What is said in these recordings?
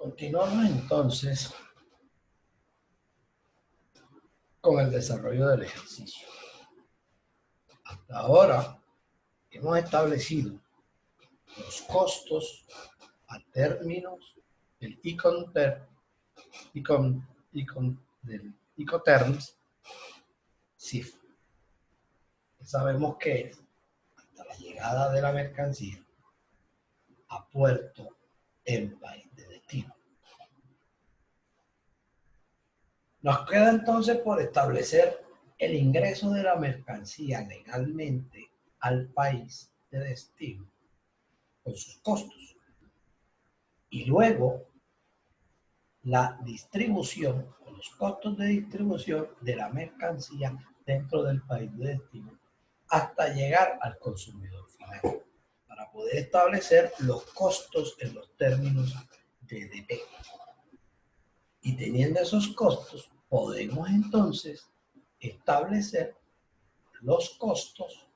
Continuamos entonces con el desarrollo del ejercicio. Hasta ahora hemos establecido los costos a términos del del Incoterms CIF. Sabemos que es hasta la llegada de la mercancía a puerto en país de destino. Nos queda entonces por establecer el ingreso de la mercancía legalmente al país de destino con sus costos y luego la distribución o los costos de distribución de la mercancía dentro del país de destino hasta llegar al consumidor final para poder establecer los costos en los términos de DP. Y teniendo esos costos, podemos entonces establecer los costos,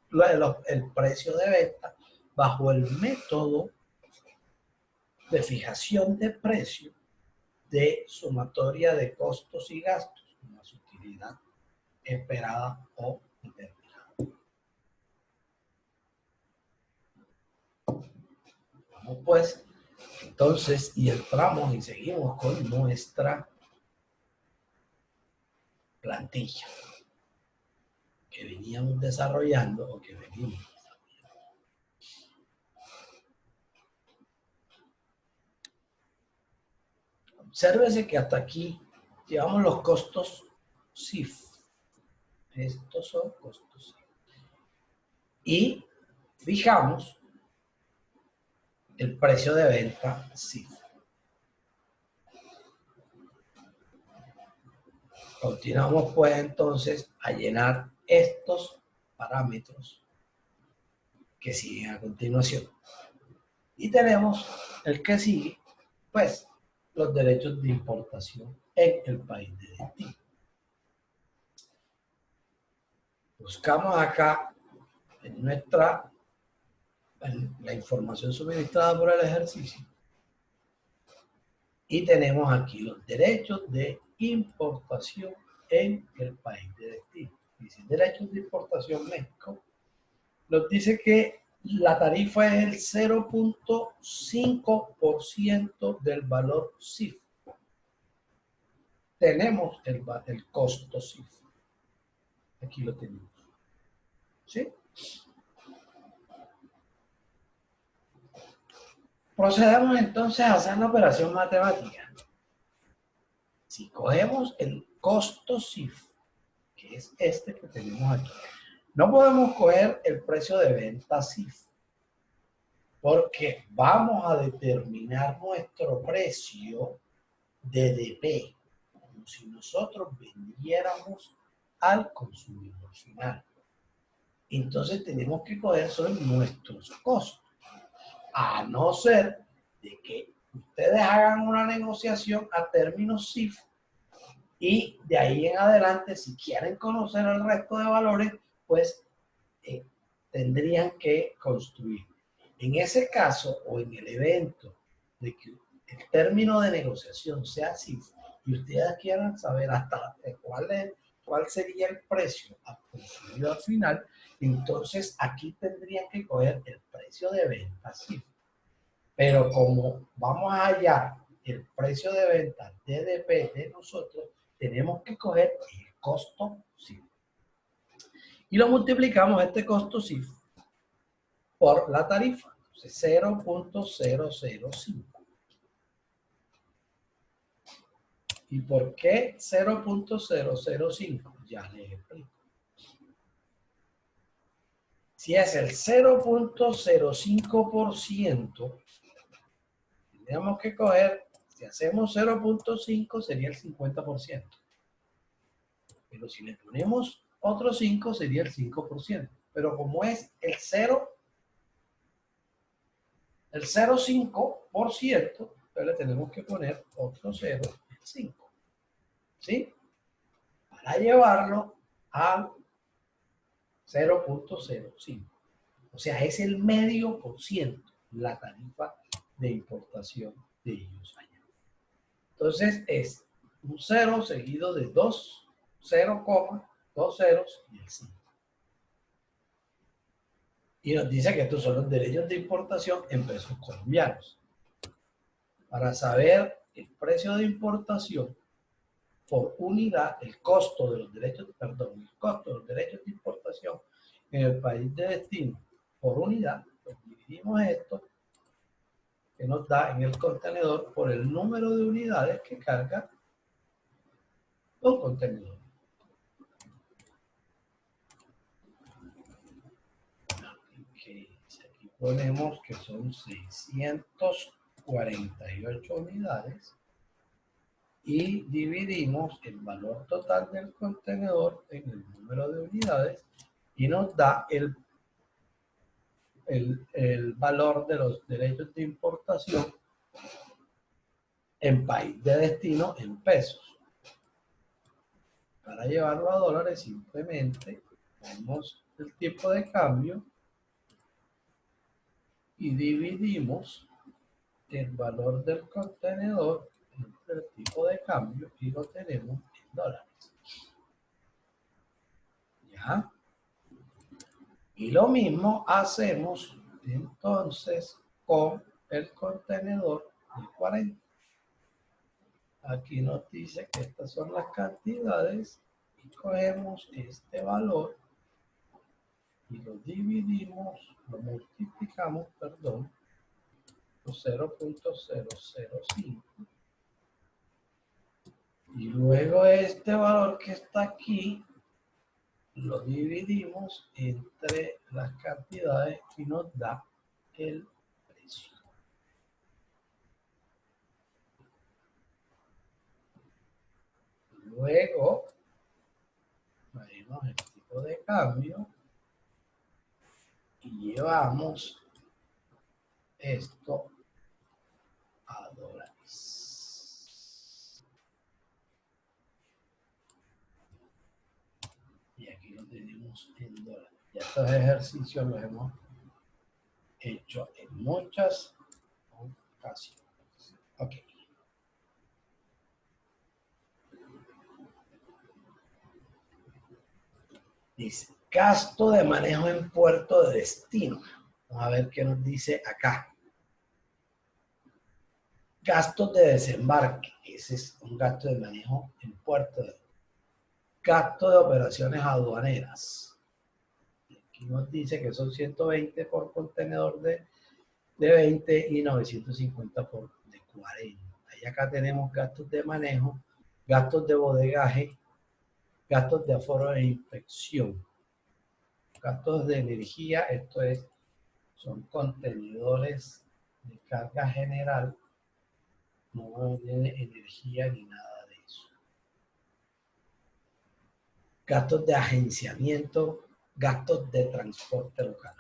el precio de venta bajo el método de fijación de precio de sumatoria de costos y gastos, una utilidad esperada o determinada. Vamos pues, entonces, y entramos y seguimos con nuestra plantilla que veníamos desarrollando o que venimos desarrollando. Obsérvese que hasta aquí llevamos los costos CIF. Estos son costos CIF. Y fijamos el precio de venta CIF. Continuamos pues entonces a llenar estos parámetros que siguen a continuación. Y tenemos el que sigue, pues, los derechos de importación en el país de destino. Buscamos acá en la información suministrada por el ejercicio y tenemos aquí los derechos de importación en el país de destino. Dice derechos de importación México. Nos dice que la tarifa es el 0.5% del valor CIF. Tenemos el costo CIF. Aquí lo tenemos. ¿Sí? Procedemos entonces a hacer la operación matemática. Si cogemos el costo CIF, que es este que tenemos aquí, no podemos coger el precio de venta CIF, porque vamos a determinar nuestro precio de DP, como si nosotros vendiéramos al consumidor final. Entonces tenemos que coger son nuestros costos, a no ser de que ustedes hagan una negociación a términos CIF y de ahí en adelante, si quieren conocer el resto de valores, pues tendrían que construir. En ese caso, o en el evento de que el término de negociación sea CIF y ustedes quieran saber hasta cuál sería el precio al consumidor final, entonces aquí tendrían que coger el precio de venta CIF. Pero como vamos a hallar el precio de venta DDP de nosotros, tenemos que coger el costo CIF. Y lo multiplicamos este costo CIF por la tarifa, 0.005. ¿Y por qué 0.005? Ya les explico. Si es el 0.05%, tendríamos que coger, si hacemos 0.5 sería el 50%. Pero si le ponemos otro 5 sería el 5%. Pero como es el 0.5%, entonces le tenemos que poner otro 0.5. ¿Sí? Para llevarlo al 0.05. O sea, es el medio por ciento la tarifa de importación de ellos allá. Entonces es un 0 seguido de 2, 0, 2 ceros y el 5. Y nos dice que estos son los derechos de importación en pesos colombianos. Para saber el precio de importación por unidad, el costo de los derechos, perdón, el costo de los derechos de importación en el país de destino por unidad, pues dividimos esto que nos da en el contenedor por el número de unidades que carga un contenedor. Okay. Aquí ponemos que son 648 unidades y dividimos el valor total del contenedor en el número de unidades y nos da el valor de los derechos de importación en país de destino en pesos. Para llevarlo a dólares simplemente ponemos el tipo de cambio y dividimos el valor del contenedor entre el tipo de cambio y lo tenemos en dólares. ¿Ya? Y lo mismo hacemos entonces con el contenedor de 40. Aquí nos dice que estas son las cantidades y cogemos este valor y lo dividimos, lo multiplicamos, perdón, por 0.005. Y luego este valor que está aquí lo dividimos entre las cantidades y nos da el precio. Luego, haremos el tipo de cambio y llevamos esto a dólares. Y aquí lo tenemos en dólares. Ya estos ejercicios los hemos hecho en muchas ocasiones. Ok. Dice, gasto de manejo en puerto de destino. Vamos a ver qué nos dice acá. Gastos de desembarque. Ese es un gasto de manejo en puerto. Gasto de operaciones aduaneras. Aquí nos dice que son 120 por contenedor de 20 y 950 por de 40. Y acá tenemos gastos de manejo, gastos de bodegaje, gastos de aforo e inspección. Gastos de energía, esto es, son contenedores de carga general, no tiene energía ni nada de eso. Gastos de agenciamiento, gastos de transporte local.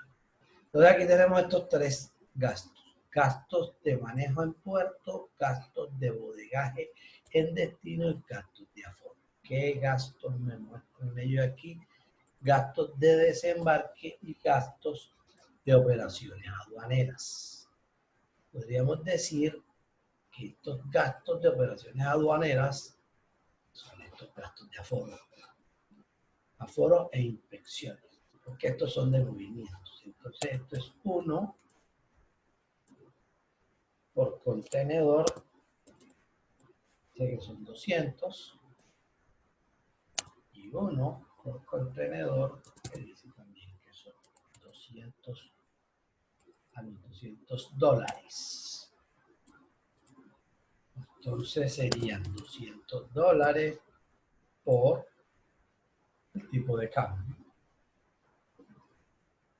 Entonces aquí tenemos estos tres gastos. Gastos de manejo en puerto, gastos de bodegaje en destino y gastos de aforo. ¿Qué gastos me muestran ellos aquí? Gastos de desembarque y gastos de operaciones aduaneras. Podríamos decir que estos gastos de operaciones aduaneras son estos gastos de aforo. Aforo e inspecciones, porque estos son de movimientos. Entonces esto es 1 por contenedor, sé que son 200, y 1 por contenedor, que dice también que son 200 a 200 dólares. Entonces serían 200 dólares por el tipo de cambio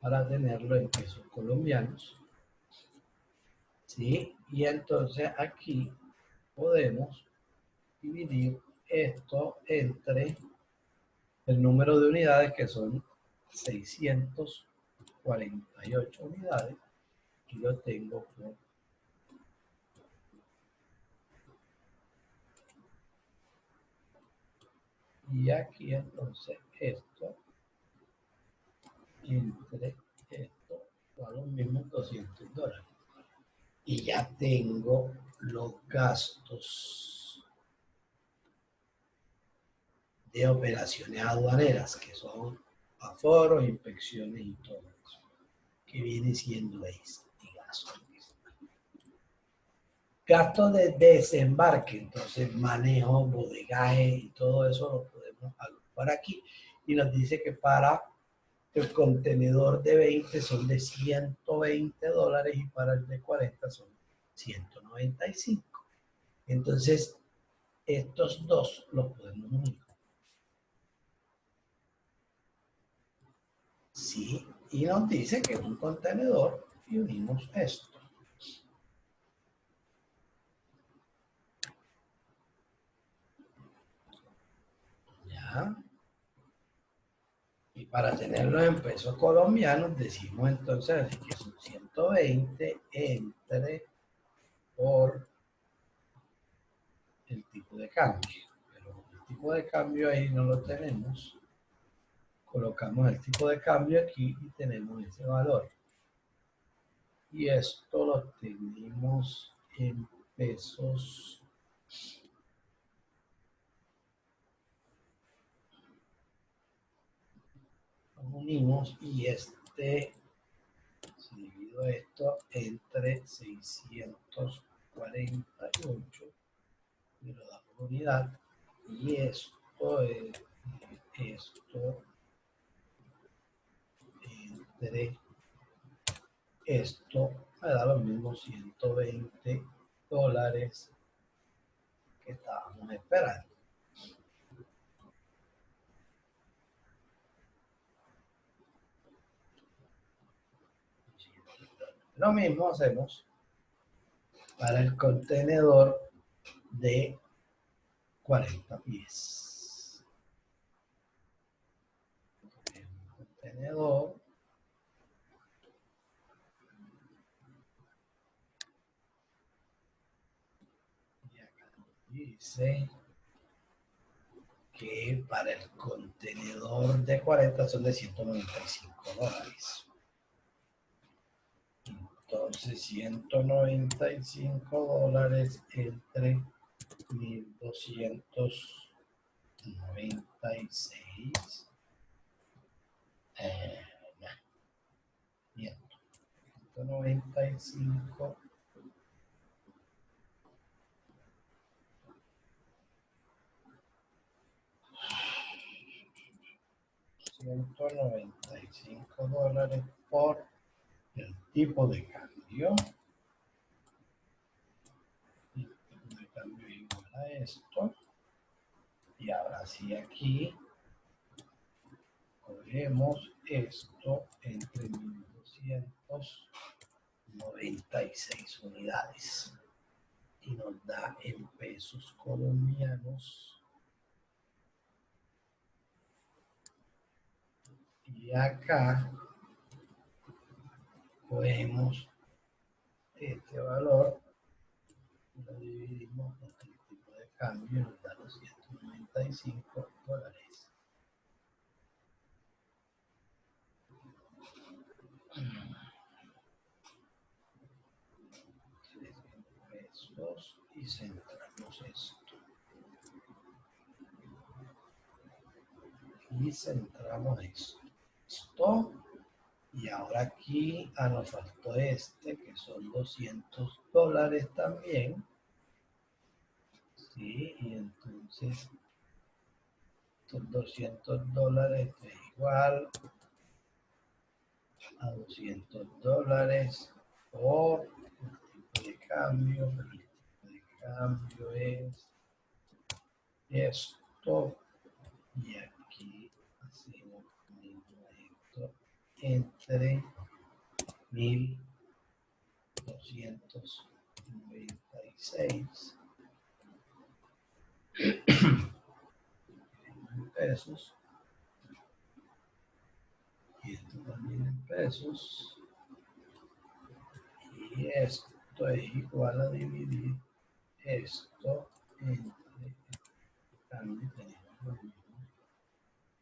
para tenerlo en pesos colombianos. ¿Sí? Y entonces aquí podemos dividir esto entre el número de unidades, que son 648 unidades, y lo tengo por y aquí entonces esto entre esto a los mismos 200 dólares y ya tengo los gastos de operaciones aduaneras, que son aforos, inspecciones y todo eso, que viene siendo este gasto. Gastos de desembarque, entonces manejo, bodegaje y todo eso lo podemos agrupar aquí. Y nos dice que para el contenedor de 20 son de $120 y para el de 40 son 195. Entonces, estos dos los podemos unir. Sí, y nos dice que es un contenedor y unimos esto. ¿Ya? Y para tenerlo en pesos colombianos, decimos entonces que son 120 entre por el tipo de cambio. Pero el tipo de cambio ahí no lo tenemos. Colocamos el tipo de cambio aquí y tenemos ese valor. Y esto lo tenemos en pesos. Lo unimos y si divido esto entre 648, me lo da por unidad. Y esto es esto entre esto, me da lo mismo $120 que estábamos esperando. Lo mismo hacemos para el contenedor de 40 pies. El contenedor y acá dice que para el contenedor de 40 son de $195. Entonces, $195 entre 1,296. Bien, 195 $195 por el tipo de cambio. El tipo de cambio es igual a esto. Y ahora sí, aquí cogemos esto entre 1,296 unidades y nos da en pesos colombianos. Y acá cogemos este valor, lo dividimos entre el tipo de cambio y nos da los $195. Pesos y centramos esto. Y centramos esto. Y ahora aquí nos faltó que son $200 también. Sí, y entonces estos $200 es igual a $200 por el tipo de cambio. El tipo de cambio es esto. Y aquí hacemos esto entre 1,296 pesos. Y esto también en pesos. Y esto es igual a dividir esto entre cambio. Tenemos los mismos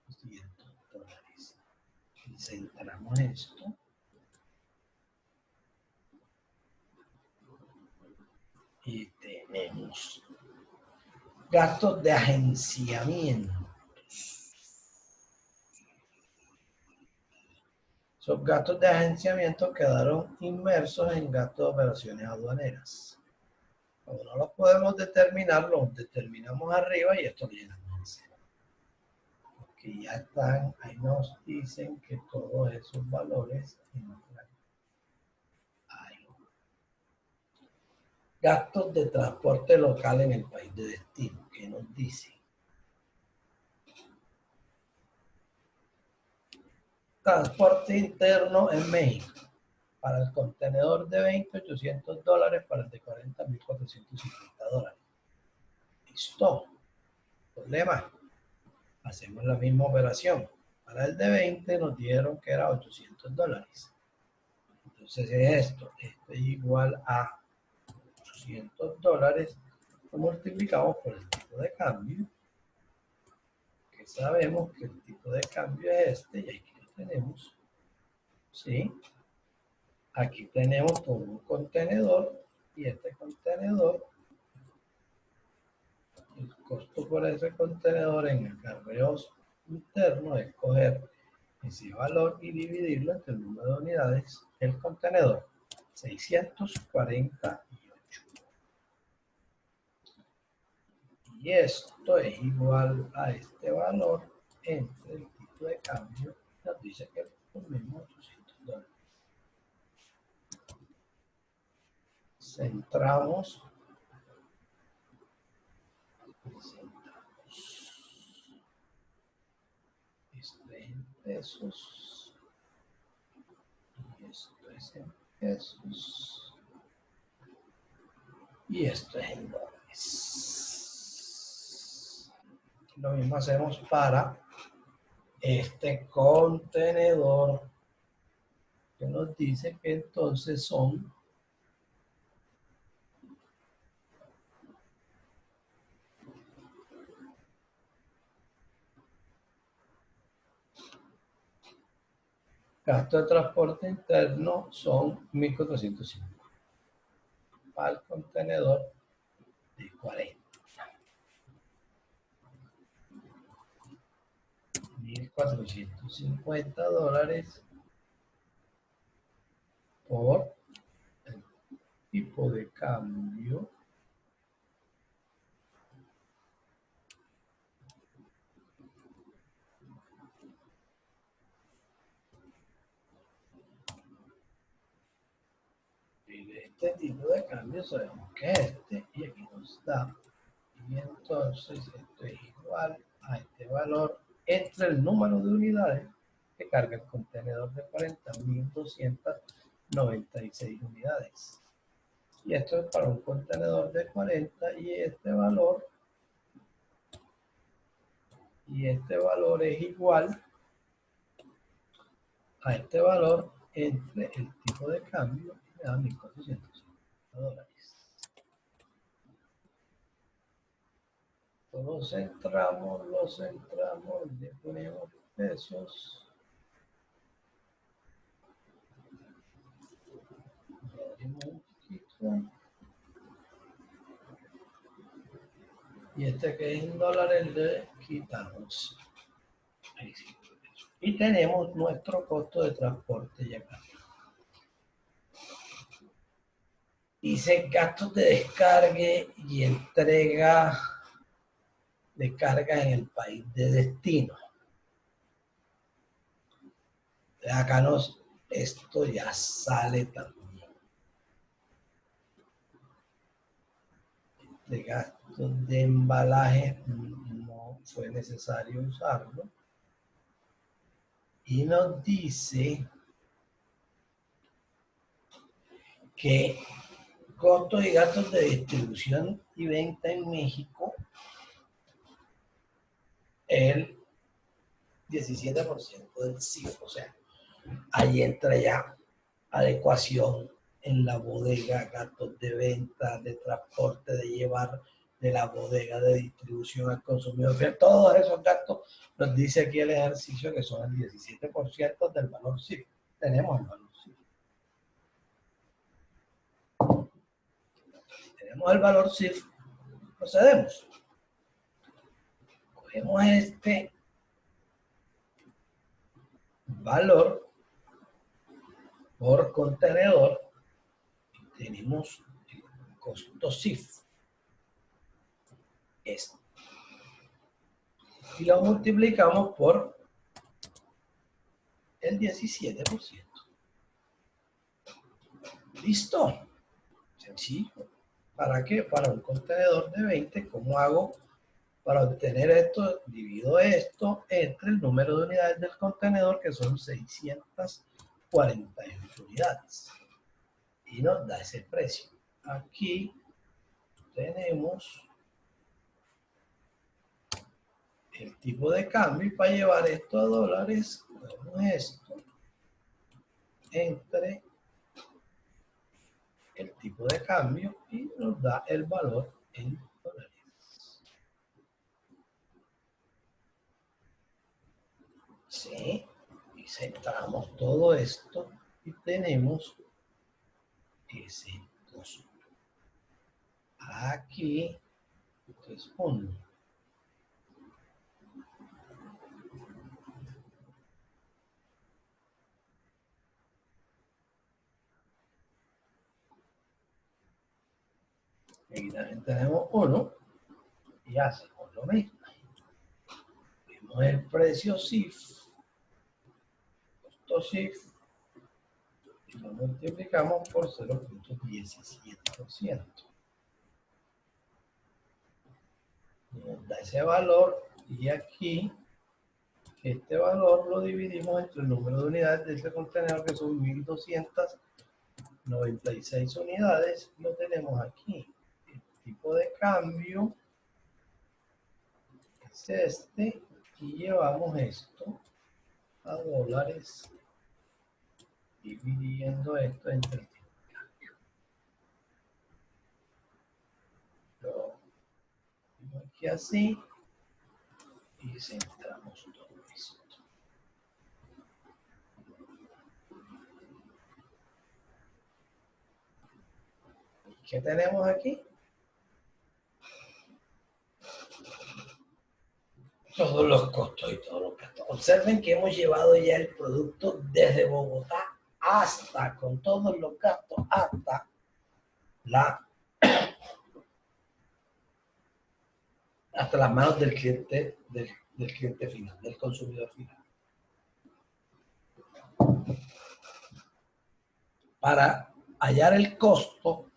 $200. Y centramos esto. Y tenemos gastos de agenciamiento. Esos gastos de agenciamiento quedaron inmersos en gastos de operaciones aduaneras. Como no los podemos determinar, los determinamos arriba y esto llena en cero. Porque ya están, ahí nos dicen que todos esos valores entran ahí. Gastos de transporte local en el país de destino, ¿qué nos dice? Transporte interno en México. Para el contenedor de 20, $800. Para el de 40, $1,450. Listo. Problema. Hacemos la misma operación. Para el de 20 nos dieron que era $800. Entonces es esto. Esto es igual a $800. Lo multiplicamos por el tipo de cambio. Que sabemos que el tipo de cambio es este. Y aquí lo tenemos. ¿Sí? Aquí tenemos todo un contenedor. Y este contenedor, el costo por ese contenedor en acarreos internos es coger ese valor y dividirlo entre el número de unidades del contenedor, 648. Y esto es igual a este valor entre el tipo de cambio, nos dice que es lo mismo $800. Centramos esto es en pesos y esto es en pesos y esto es en dólares. Lo mismo hacemos para este contenedor que nos dice que entonces son gastos de transporte interno son 1.405 para el contenedor de 40. $1,450 por el tipo de cambio y de este tipo de cambio sabemos que es este y aquí nos da y entonces esto es igual a este valor entre el número de unidades que carga el contenedor de 40, 1.296 unidades. Y esto es para un contenedor de 40 y este valor es igual a este valor entre el tipo de cambio y me da $1,450. Lo centramos, le ponemos pesos. Lo abrimos un poquito. Y este que es en dólares le quitamos. Ahí sí. Y tenemos nuestro costo de transporte ya acá. Dice gastos de descargue y entrega de carga en el país de destino. Acá esto ya sale también. De gastos de embalaje no fue necesario usarlo. Y nos dice que costos y gastos de distribución y venta en México, el 17% del CIF, o sea, ahí entra ya adecuación en la bodega, gastos de venta, de transporte, de llevar de la bodega de distribución al consumidor. Todos esos gastos nos dice aquí el ejercicio que son el 17% del valor CIF. Tenemos el valor CIF. Tenemos el valor CIF. Procedemos. Cogemos este valor por contenedor. Tenemos el costo CIF. Este. Y lo multiplicamos por el 17%. ¿Listo? Sencillo. ¿Para qué? Para un contenedor de 20, ¿cómo hago para obtener esto? Divido esto entre el número de unidades del contenedor, que son 648 unidades. Y nos da ese precio. Aquí tenemos el tipo de cambio, y para llevar esto a dólares, ponemos esto entre el tipo de cambio y nos da el valor en dólares. Sí, y centramos todo esto y tenemos ese costo. Aquí respondo. Aquí también tenemos uno y hacemos lo mismo. Vemos el precio CIF, costo CIF, y lo multiplicamos por 0.17%. Nos da ese valor, y aquí este valor lo dividimos entre el número de unidades de este contenedor, que son 1296 unidades. Lo tenemos aquí. El tipo de cambio es este, y llevamos esto a dólares, dividiendo esto entre el tipo de cambio. Lo pongo aquí así y centramos todo esto. ¿Qué tenemos aquí? Todos los costos y todos los gastos. Observen que hemos llevado ya el producto desde Bogotá hasta, con todos los gastos, hasta las manos del cliente, del cliente final, del consumidor final. Para hallar el costo,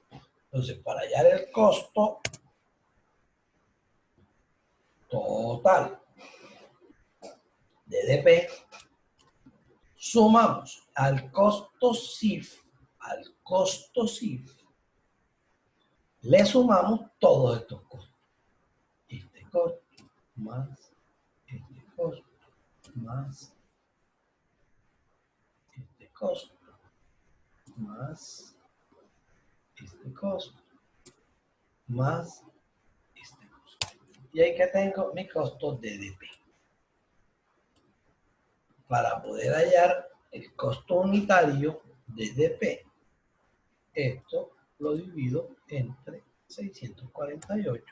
entonces, para hallar el costo total DDP, sumamos al costo CIF, le sumamos todos estos costos. Este costo más este costo más este costo más este costo más este costo. Y ahí que tengo mi costo DDP. Para poder hallar el costo unitario DDP, esto lo divido entre 648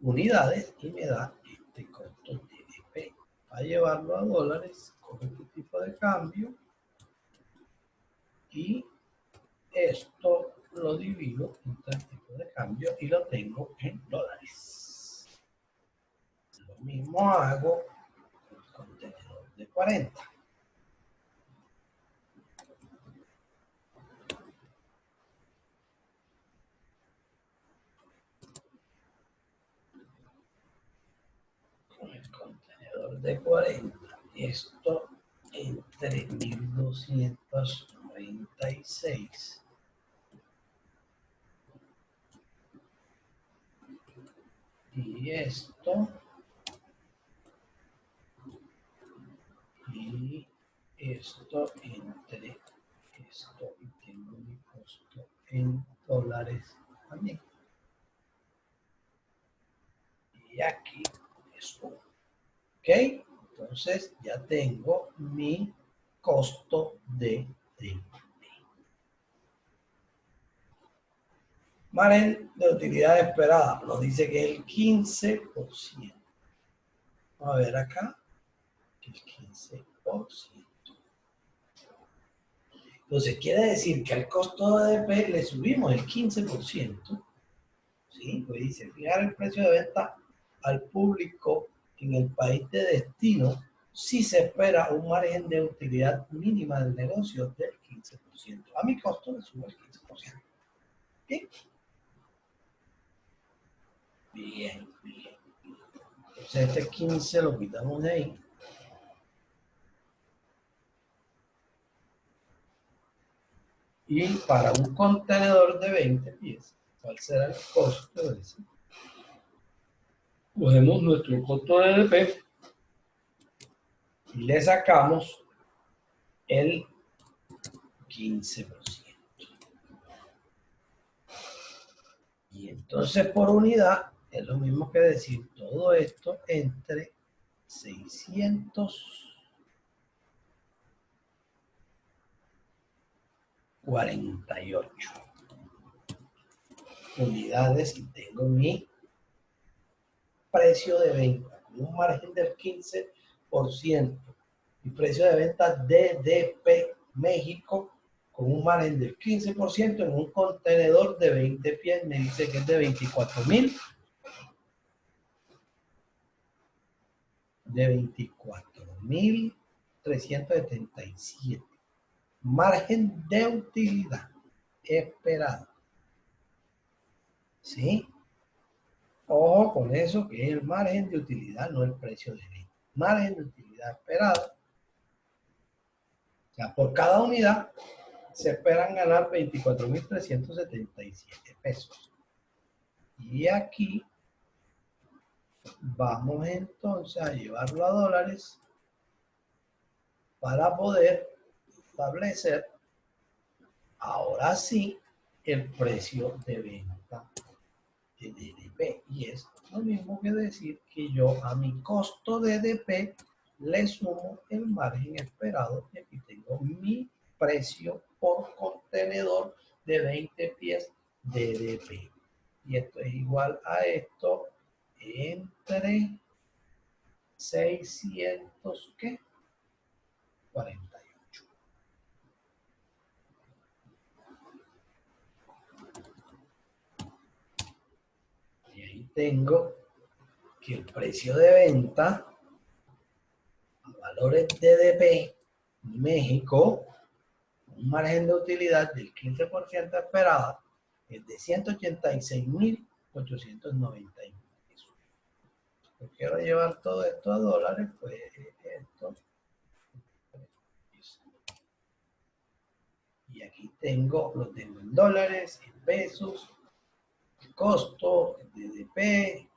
unidades y me da este costo DDP. Para llevarlo a dólares, con este tipo de cambio, y esto lo divido entre el tipo de cambio y lo tengo en dólares. Lo mismo hago con el contenedor de 40. Con el contenedor de 40, esto entre 1296 y esto y esto entre esto, y tengo mi costo en dólares también. Y aquí es 1. ¿Ok? Entonces ya tengo mi costo de DDP. Margen de utilidad esperada nos dice que es el 15%. Vamos a ver acá, el 15%. Entonces, quiere decir que al costo de ADP le subimos el 15%, ¿sí? Pues dice, fijar el precio de venta al público en el país de destino si se espera un margen de utilidad mínima del negocio del 15%. A mi costo le subo el 15%. ¿Bien? Bien, bien. Entonces, este 15 lo quitamos de ahí. Y para un contenedor de 20 pies, ¿cuál será el costo de ese? Cogemos nuestro costo de EDP y le sacamos el 15%. Y entonces por unidad es lo mismo que decir todo esto entre 648 unidades y tengo mi precio de venta con un margen del 15% y precio de venta DDP México con un margen del 15% en un contenedor de 20 pies, me dice que es de 24.377. Margen de utilidad esperado. ¿Sí? Ojo con eso, que es el margen de utilidad, no el precio de venta. Margen de utilidad esperado. O sea, por cada unidad se esperan ganar 24.377 pesos. Y aquí vamos entonces a llevarlo a dólares para poder establecer ahora sí el precio de venta de DDP. Y es lo mismo que decir que yo a mi costo de DDP le sumo el margen esperado y aquí tengo mi precio por contenedor de 20 pies DDP. Y esto es igual a esto entre 600, ¿qué? 48. Y ahí tengo que el precio de venta a valores DDP México, un margen de utilidad del 15% esperada, es de 186.890 pesos. Yo quiero llevar todo esto a dólares, pues esto. Y aquí lo tengo en dólares, en pesos, el costo, el DDP,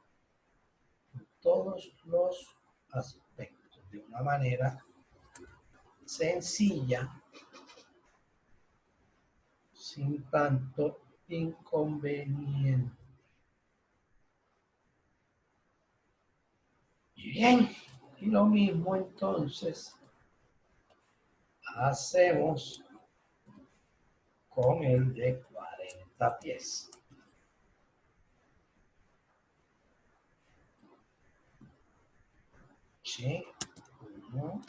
todos los aspectos de una manera sencilla, sin tanto inconveniente. Y bien, y lo mismo entonces hacemos con el de 40 pies. Sí, uno.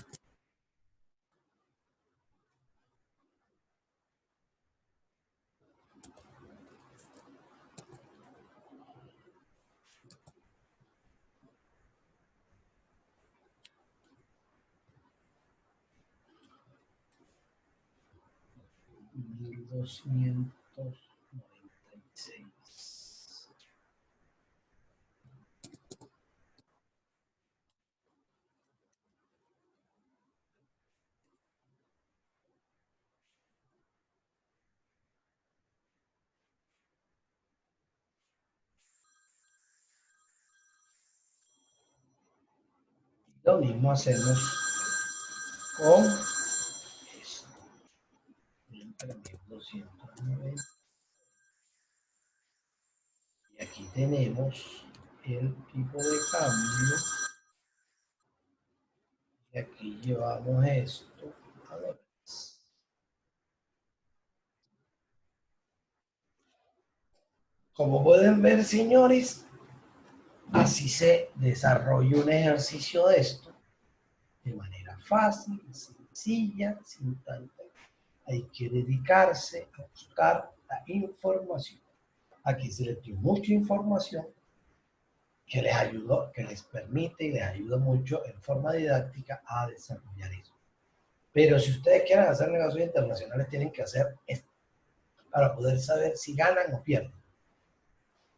$1,296. Lo mismo hacemos con esto. Entre 1,290. Y aquí tenemos el tipo de cambio. Y aquí llevamos esto a dólares. Como pueden ver, señores, así se desarrolla un ejercicio de esto de manera fácil, sencilla, sin tanta. Hay que dedicarse a buscar la información. Aquí se les dio mucha información que les ayudó, que les permite y les ayuda mucho en forma didáctica a desarrollar eso. Pero si ustedes quieren hacer negocios internacionales, tienen que hacer esto para poder saber si ganan o pierden.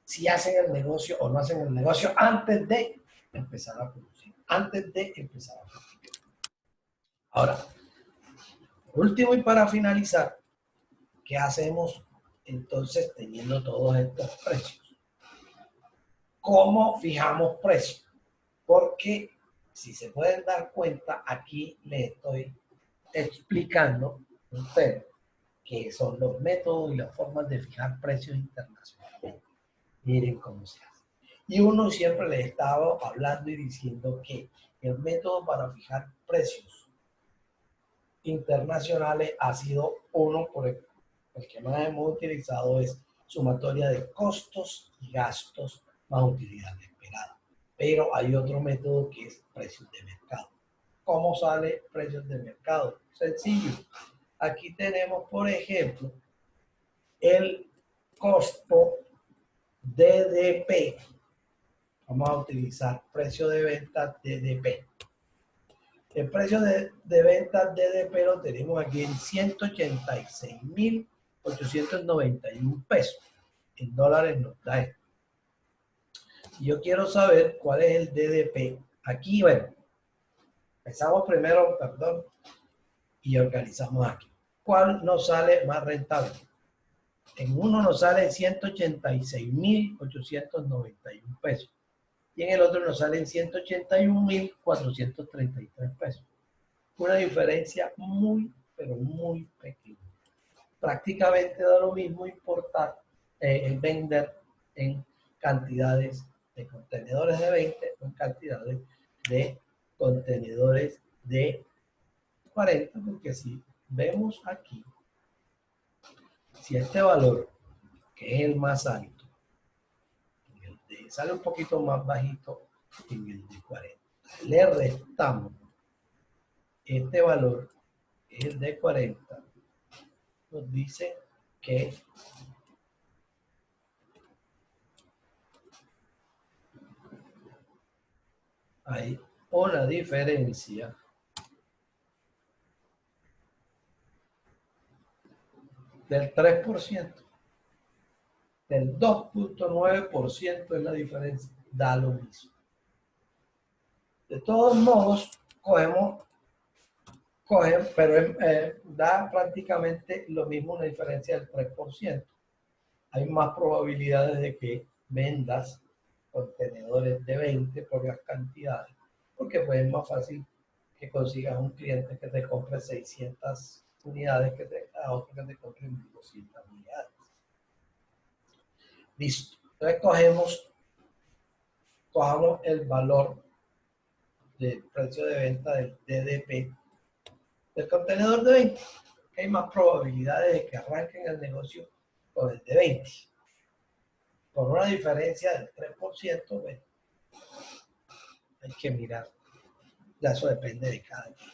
Si hacen el negocio o no hacen el negocio antes de empezar a producir, antes de empezar a producir. Ahora, último y para finalizar, ¿qué hacemos entonces teniendo todos estos precios? ¿Cómo fijamos precios? Porque si se pueden dar cuenta, aquí les estoy explicando a ustedes qué son los métodos y las formas de fijar precios internacionalmente. Miren cómo se hace. Y uno siempre les estaba hablando y diciendo que el método para fijar precios internacionales ha sido uno por el que más hemos utilizado, es sumatoria de costos y gastos más utilidad esperada. Pero hay otro método que es precios de mercado. ¿Cómo sale precios de mercado? Sencillo. Aquí tenemos, por ejemplo, el costo DDP. Vamos a utilizar precio de venta DDP. El precio de venta DDP lo tenemos aquí en 186.891 pesos. En dólares nos da esto. Si yo quiero saber cuál es el DDP, aquí, bueno, empezamos primero, perdón, y organizamos aquí. ¿Cuál nos sale más rentable? En uno nos sale 186.891 pesos. Y en el otro nos salen 181.433 pesos. Una diferencia muy, pero muy pequeña. Prácticamente da lo mismo importar, vender en cantidades de contenedores de 20 o en cantidades de contenedores de 40, porque si vemos aquí, si este valor, que es el más alto, sale un poquito más bajito en el de 40. Le restamos este valor, el de 40, nos dice que hay una diferencia del 3%. Del 2.9% es la diferencia, da lo mismo. De todos modos, pero da prácticamente lo mismo, una diferencia del 3%. Hay más probabilidades de que vendas contenedores de 20 por las cantidades, porque pues es más fácil que consigas un cliente que te compre 600 unidades a otro que te compre 1.200 unidades. Listo. Entonces cojamos el valor del precio de venta del DDP del contenedor de 20. Hay más probabilidades de que arranquen el negocio con el de 20. Con una diferencia del 3%, bueno, hay que mirar. Ya eso depende de cada quien.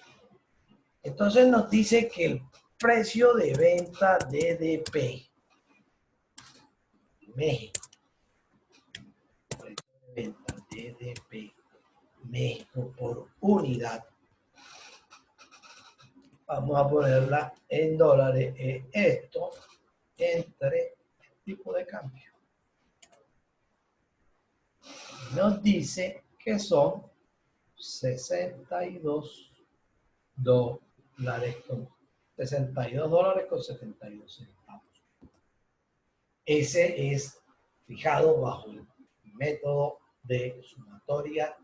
Entonces nos dice que el precio de venta DDP México, precio de venta DDP México por unidad, vamos a ponerla en dólares, esto entre el tipo de cambio. Nos dice que son 62 dólares con 72 centavos. Ese es fijado bajo el método de sumatoria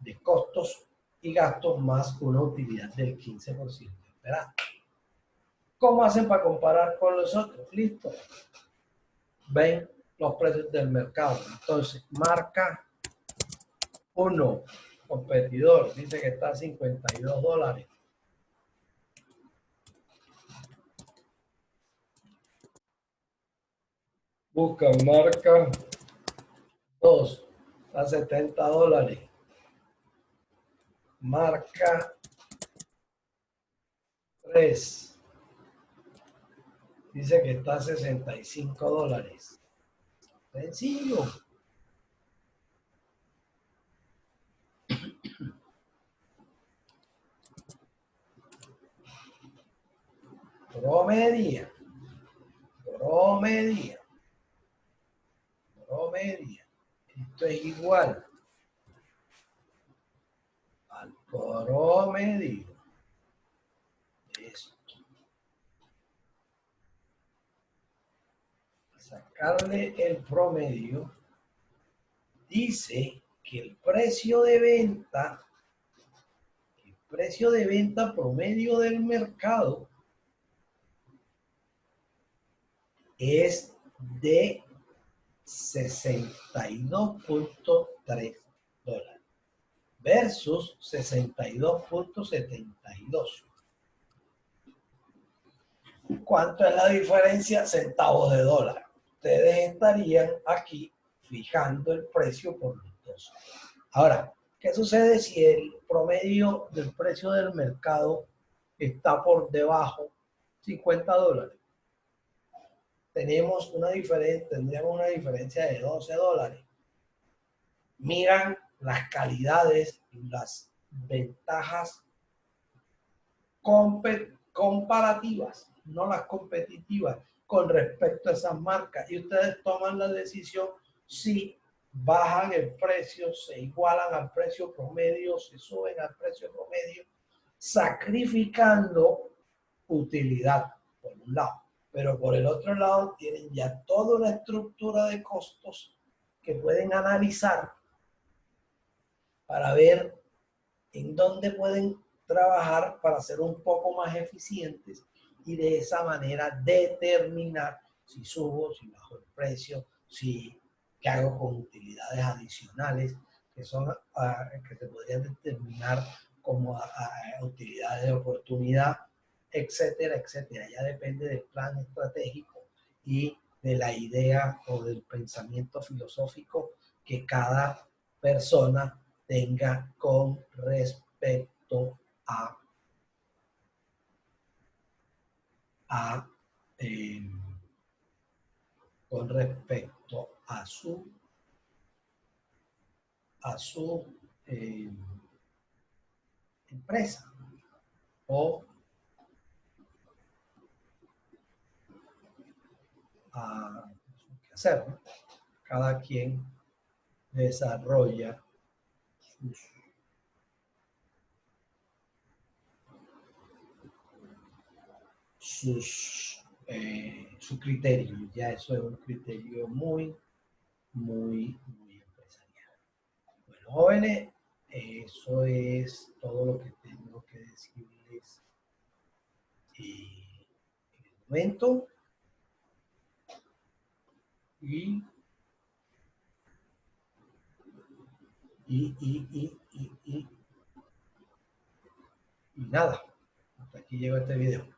de costos y gastos más una utilidad del 15% esperada. ¿Cómo hacen para comparar con los otros? Listo. Ven los precios del mercado. Entonces, marca 1, competidor, dice que está a 52 dólares. Busca marca 2, a 70 dólares. Marca Express dice que está a $65. Sencillo. Promedia. Promedia. Promedia. Esto es igual al promedio de esto. Sacarle el promedio dice que el precio de venta promedio del mercado es de $62.3 versus 62.72. ¿Cuánto es la diferencia? Centavos de dólar. Ustedes estarían aquí fijando el precio por los dos. Ahora, ¿qué sucede si el promedio del precio del mercado está por debajo $50? Tendríamos una diferencia de $12. Miran las calidades y las ventajas comparativas, no las competitivas, con respecto a esas marcas. Y ustedes toman la decisión si bajan el precio, se igualan al precio promedio, se suben al precio promedio, sacrificando utilidad, por un lado. Pero por el otro lado, tienen ya toda una estructura de costos que pueden analizar para ver en dónde pueden trabajar para ser un poco más eficientes y de esa manera determinar si subo, si bajo el precio, qué hago con utilidades adicionales que son que se podrían determinar como utilidades de oportunidad, etcétera, etcétera. Ya depende del plan estratégico y de la idea o del pensamiento filosófico que cada persona tenga con respecto a con respecto a su empresa o a qué hacer, ¿no? Cada quien desarrolla su criterio. Ya eso es un criterio muy empresarial. Bueno, jóvenes, eso es todo lo que tengo que decirles en el momento. Y nada, hasta aquí llegó este video.